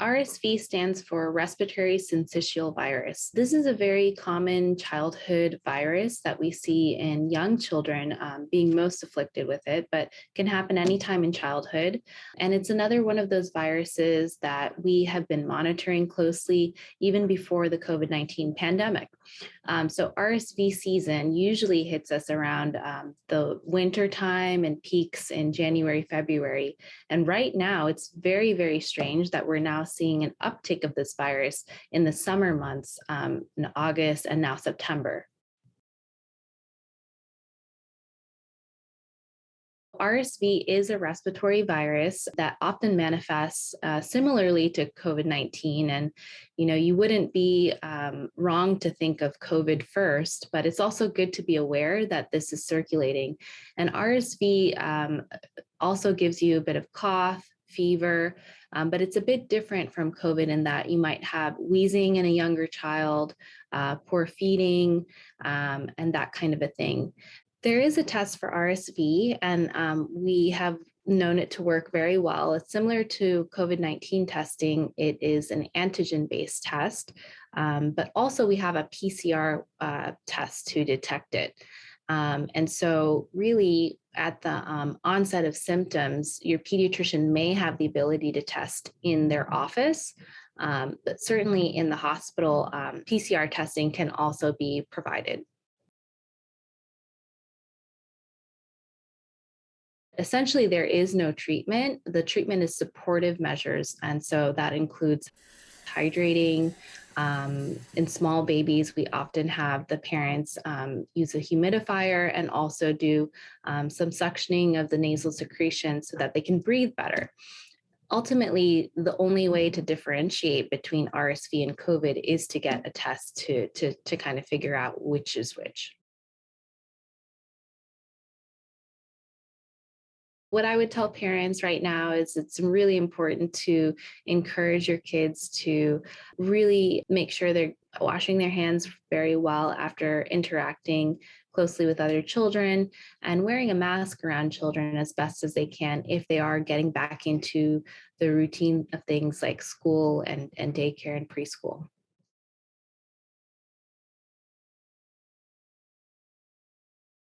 RSV stands for Respiratory Syncytial Virus. This is a very common childhood virus that we see in young children being most afflicted with it, but can happen anytime in childhood. And it's another one of those viruses that we have been monitoring closely even before the COVID-19 pandemic. So RSV season usually hits us around the winter time and peaks in January, February. And right now, it's very, very strange that we're now seeing an uptick of this virus in the summer months, in August and now September. RSV is a respiratory virus that often manifests similarly to COVID-19. And, you wouldn't be wrong to think of COVID first, but it's also good to be aware that this is circulating. And RSV also gives you a bit of cough, fever, but it's a bit different from COVID in that you might have wheezing in a younger child, poor feeding, and that kind of a thing. There is a test for RSV, and we have known it to work very well. It's similar to COVID-19 testing. It is an antigen-based test, but also we have a PCR test to detect it. And so really at the onset of symptoms, your pediatrician may have the ability to test in their office, but certainly in the hospital, PCR testing can also be provided. Essentially, there is no treatment. The treatment is supportive measures. And so that includes hydrating. In small babies, we often have the parents use a humidifier and also do some suctioning of the nasal secretion so that they can breathe better. Ultimately, the only way to differentiate between RSV and COVID is to get a test to kind of figure out which is which. What I would tell parents right now is it's really important to encourage your kids to really make sure they're washing their hands very well after interacting closely with other children and wearing a mask around children as best as they can if they are getting back into the routine of things like school and daycare and preschool.